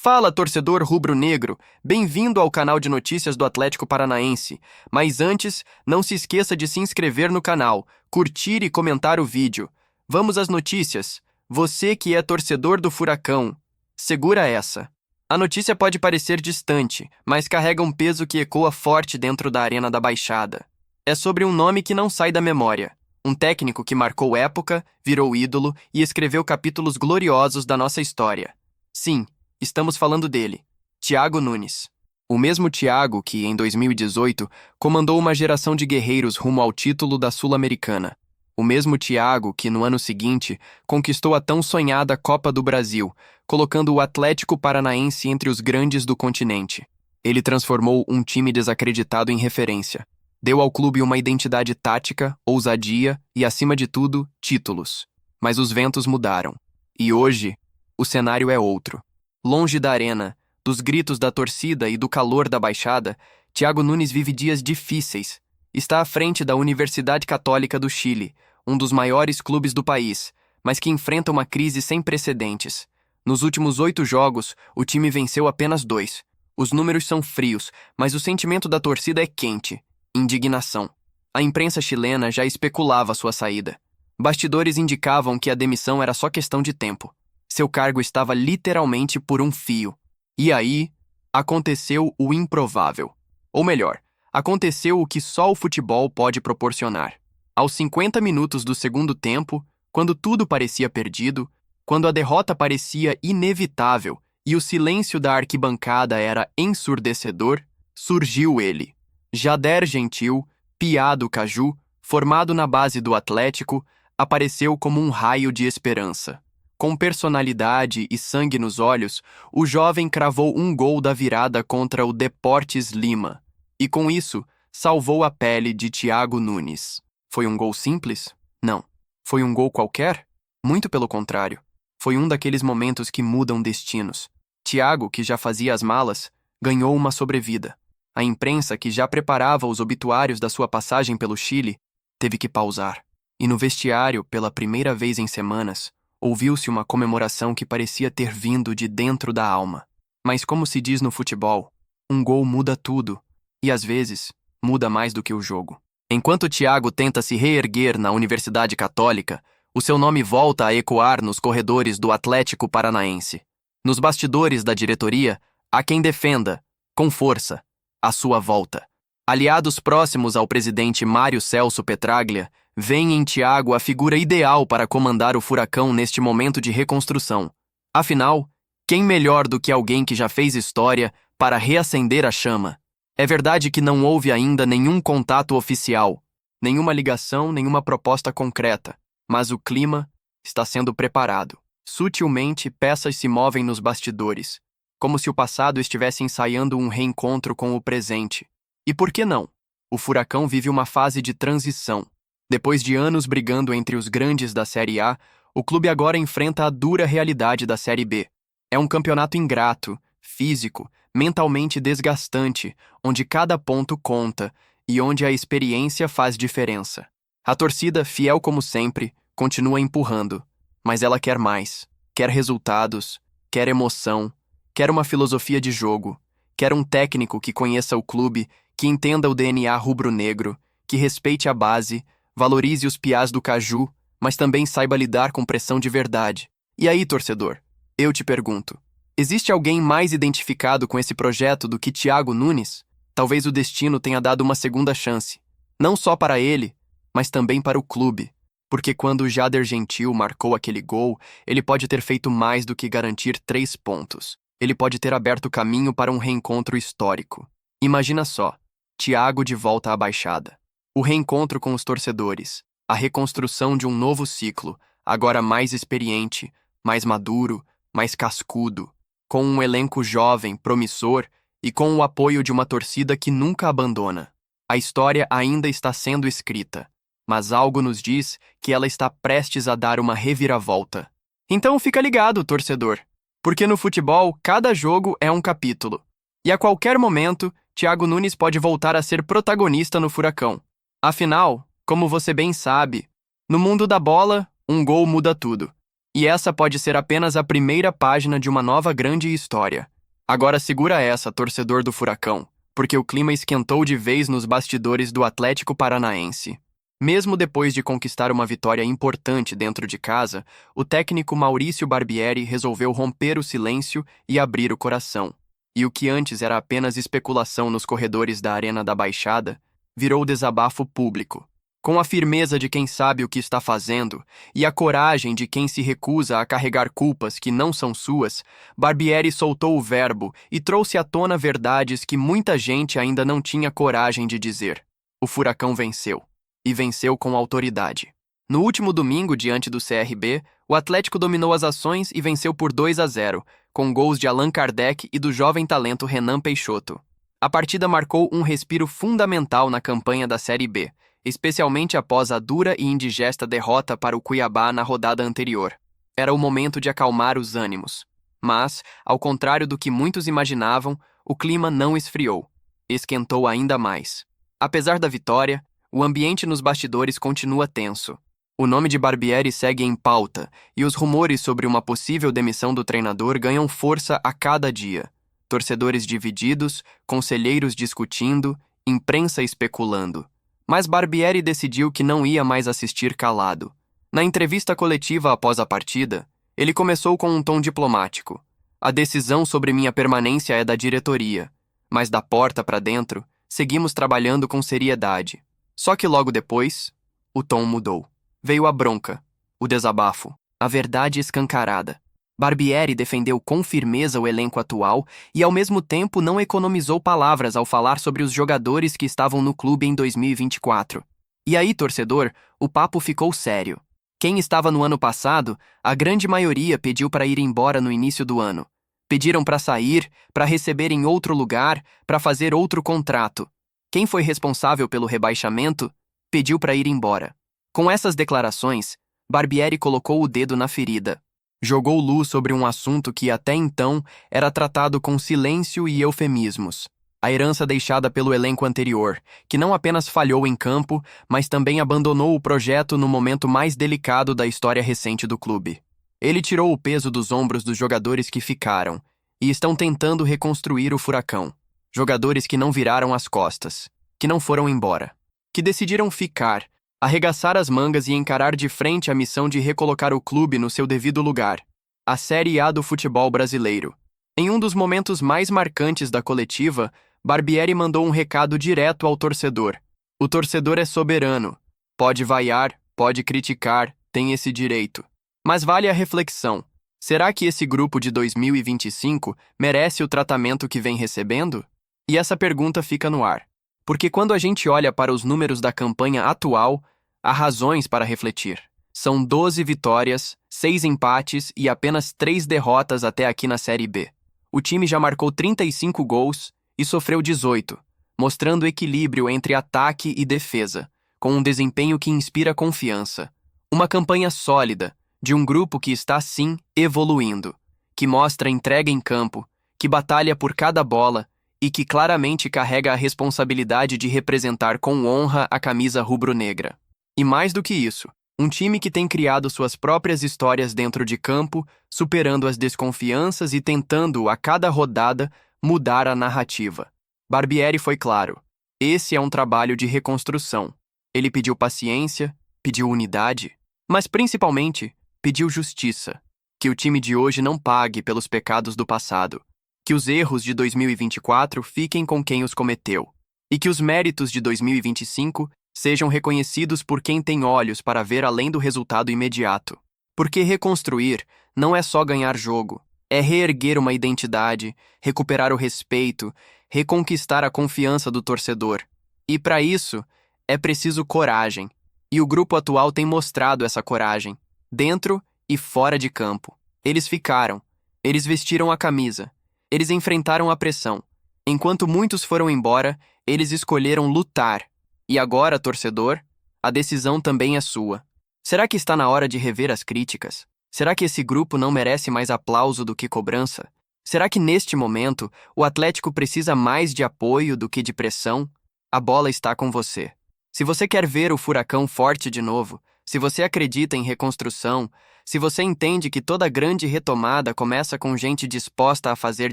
Fala, torcedor rubro-negro! Bem-vindo ao canal de notícias do Atlético Paranaense. Mas antes, não se esqueça de se inscrever no canal, curtir e comentar o vídeo. Vamos às notícias. Você que é torcedor do Furacão, segura essa. A notícia pode parecer distante, mas carrega um peso que ecoa forte dentro da Arena da Baixada. É sobre um nome que não sai da memória. Um técnico que marcou época, virou ídolo e escreveu capítulos gloriosos da nossa história. Sim, estamos falando dele, Thiago Nunes. O mesmo Thiago que, em 2018, comandou uma geração de guerreiros rumo ao título da Sul-Americana. O mesmo Thiago que, no ano seguinte, conquistou a tão sonhada Copa do Brasil, colocando o Atlético Paranaense entre os grandes do continente. Ele transformou um time desacreditado em referência. Deu ao clube uma identidade tática, ousadia e, acima de tudo, títulos. Mas os ventos mudaram. E hoje, o cenário é outro. Longe da arena, dos gritos da torcida e do calor da Baixada, Thiago Nunes vive dias difíceis. Está à frente da Universidade Católica do Chile, um dos maiores clubes do país, mas que enfrenta uma crise sem precedentes. Nos últimos 8 jogos, o time venceu apenas 2. Os números são frios, mas o sentimento da torcida é quente. Indignação. A imprensa chilena já especulava sua saída. Bastidores indicavam que a demissão era só questão de tempo. Seu cargo estava literalmente por um fio. E aí, aconteceu o improvável. Ou melhor, aconteceu o que só o futebol pode proporcionar. Aos 50 minutos do segundo tempo, quando tudo parecia perdido, quando a derrota parecia inevitável e o silêncio da arquibancada era ensurdecedor, surgiu ele. Jader Gentil, piá do Caju, formado na base do Atlético, apareceu como um raio de esperança. Com personalidade e sangue nos olhos, o jovem cravou um gol da virada contra o Deportes Lima. E com isso, salvou a pele de Thiago Nunes. Foi um gol simples? Não. Foi um gol qualquer? Muito pelo contrário. Foi um daqueles momentos que mudam destinos. Thiago, que já fazia as malas, ganhou uma sobrevida. A imprensa, que já preparava os obituários da sua passagem pelo Chile, teve que pausar. E no vestiário, pela primeira vez em semanas, ouviu-se uma comemoração que parecia ter vindo de dentro da alma. Mas como se diz no futebol, um gol muda tudo, e às vezes, muda mais do que o jogo. Enquanto Thiago tenta se reerguer na Universidade Católica, o seu nome volta a ecoar nos corredores do Atlético Paranaense. Nos bastidores da diretoria, há quem defenda, com força, a sua volta. Aliados próximos ao presidente Mário Celso Petraglia, veem em Thiago a figura ideal para comandar o Furacão neste momento de reconstrução. Afinal, quem melhor do que alguém que já fez história para reacender a chama? É verdade que não houve ainda nenhum contato oficial, nenhuma ligação, nenhuma proposta concreta, mas o clima está sendo preparado. Sutilmente, peças se movem nos bastidores, como se o passado estivesse ensaiando um reencontro com o presente. E por que não? O Furacão vive uma fase de transição. Depois de anos brigando entre os grandes da Série A, o clube agora enfrenta a dura realidade da Série B. É um campeonato ingrato, físico, mentalmente desgastante, onde cada ponto conta e onde a experiência faz diferença. A torcida, fiel como sempre, continua empurrando, mas ela quer mais. Quer resultados, quer emoção, quer uma filosofia de jogo, quer um técnico que conheça o clube, que entenda o DNA rubro-negro, que respeite a base, valorize os piás do Caju, mas também saiba lidar com pressão de verdade. E aí, torcedor? Eu te pergunto, existe alguém mais identificado com esse projeto do que Thiago Nunes? Talvez o destino tenha dado uma segunda chance, não só para ele, mas também para o clube. Porque quando o Jader Gentil marcou aquele gol, ele pode ter feito mais do que garantir 3 pontos. Ele pode ter aberto caminho para um reencontro histórico. Imagina só, Thiago de volta à Baixada. O reencontro com os torcedores, a reconstrução de um novo ciclo, agora mais experiente, mais maduro, mais cascudo, com um elenco jovem, promissor e com o apoio de uma torcida que nunca abandona. A história ainda está sendo escrita, mas algo nos diz que ela está prestes a dar uma reviravolta. Então fica ligado, torcedor, porque no futebol cada jogo é um capítulo. E a qualquer momento, Thiago Nunes pode voltar a ser protagonista no Furacão. Afinal, como você bem sabe, no mundo da bola, um gol muda tudo. E essa pode ser apenas a primeira página de uma nova grande história. Agora segura essa, torcedor do Furacão, porque o clima esquentou de vez nos bastidores do Atlético Paranaense. Mesmo depois de conquistar uma vitória importante dentro de casa, o técnico Maurício Barbieri resolveu romper o silêncio e abrir o coração. E o que antes era apenas especulação nos corredores da Arena da Baixada, virou desabafo público. Com a firmeza de quem sabe o que está fazendo e a coragem de quem se recusa a carregar culpas que não são suas, Barbieri soltou o verbo e trouxe à tona verdades que muita gente ainda não tinha coragem de dizer. O Furacão venceu. E venceu com autoridade. No último domingo, diante do CRB, o Atlético dominou as ações e venceu por 2-0, com gols de Allan Kardec e do jovem talento Renan Peixoto. A partida marcou um respiro fundamental na campanha da Série B, especialmente após a dura e indigesta derrota para o Cuiabá na rodada anterior. Era o momento de acalmar os ânimos. Mas, ao contrário do que muitos imaginavam, o clima não esfriou. Esquentou ainda mais. Apesar da vitória, o ambiente nos bastidores continua tenso. O nome de Barbieri segue em pauta e os rumores sobre uma possível demissão do treinador ganham força a cada dia. Torcedores divididos, conselheiros discutindo, imprensa especulando. Mas Barbieri decidiu que não ia mais assistir calado. Na entrevista coletiva após a partida, ele começou com um tom diplomático. A decisão sobre minha permanência é da diretoria, mas da porta para dentro, seguimos trabalhando com seriedade. Só que logo depois, o tom mudou. Veio a bronca, o desabafo, a verdade escancarada. Barbieri defendeu com firmeza o elenco atual e, ao mesmo tempo, não economizou palavras ao falar sobre os jogadores que estavam no clube em 2024. E aí, torcedor, o papo ficou sério. Quem estava no ano passado, a grande maioria pediu para ir embora no início do ano. Pediram para sair, para receber em outro lugar, para fazer outro contrato. Quem foi responsável pelo rebaixamento pediu para ir embora. Com essas declarações, Barbieri colocou o dedo na ferida. Jogou luz sobre um assunto que até então era tratado com silêncio e eufemismos. A herança deixada pelo elenco anterior, que não apenas falhou em campo, mas também abandonou o projeto no momento mais delicado da história recente do clube. Ele tirou o peso dos ombros dos jogadores que ficaram e estão tentando reconstruir o Furacão. Jogadores que não viraram as costas, que não foram embora, que decidiram ficar, arregaçar as mangas e encarar de frente a missão de recolocar o clube no seu devido lugar, a Série A do futebol brasileiro. Em um dos momentos mais marcantes da coletiva, Barbieri mandou um recado direto ao torcedor. O torcedor é soberano. Pode vaiar, pode criticar, tem esse direito. Mas vale a reflexão. Será que esse grupo de 2025 merece o tratamento que vem recebendo? E essa pergunta fica no ar. Porque quando a gente olha para os números da campanha atual, há razões para refletir. São 12 vitórias, 6 empates e apenas 3 derrotas até aqui na Série B. O time já marcou 35 gols e sofreu 18, mostrando equilíbrio entre ataque e defesa, com um desempenho que inspira confiança. Uma campanha sólida, de um grupo que está, sim, evoluindo, que mostra entrega em campo, que batalha por cada bola e que claramente carrega a responsabilidade de representar com honra a camisa rubro-negra. E mais do que isso, um time que tem criado suas próprias histórias dentro de campo, superando as desconfianças e tentando, a cada rodada, mudar a narrativa. Barbieri foi claro. Esse é um trabalho de reconstrução. Ele pediu paciência, pediu unidade, mas principalmente pediu justiça. Que o time de hoje não pague pelos pecados do passado. Que os erros de 2024 fiquem com quem os cometeu. E que os méritos de 2025 sejam reconhecidos por quem tem olhos para ver além do resultado imediato. Porque reconstruir não é só ganhar jogo, é reerguer uma identidade, recuperar o respeito, reconquistar a confiança do torcedor. E para isso, é preciso coragem. E o grupo atual tem mostrado essa coragem, dentro e fora de campo. Eles ficaram, eles vestiram a camisa, eles enfrentaram a pressão. Enquanto muitos foram embora, eles escolheram lutar. E agora, torcedor, a decisão também é sua. Será que está na hora de rever as críticas? Será que esse grupo não merece mais aplauso do que cobrança? Será que neste momento o Atlético precisa mais de apoio do que de pressão? A bola está com você. Se você quer ver o Furacão forte de novo, se você acredita em reconstrução, Se você entende que toda grande retomada começa com gente disposta a fazer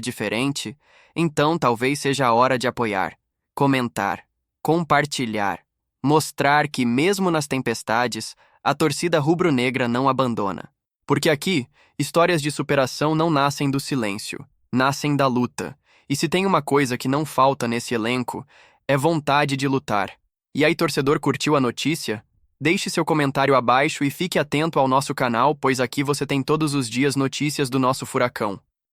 diferente, então talvez seja a hora de apoiar, comentar, compartilhar, mostrar que, mesmo nas tempestades, a torcida rubro-negra não abandona. Porque aqui, histórias de superação não nascem do silêncio, nascem da luta. E se tem uma coisa que não falta nesse elenco, é vontade de lutar. E aí, torcedor, curtiu a notícia? Deixe seu comentário abaixo e fique atento ao nosso canal, pois aqui você tem todos os dias notícias do nosso furacão.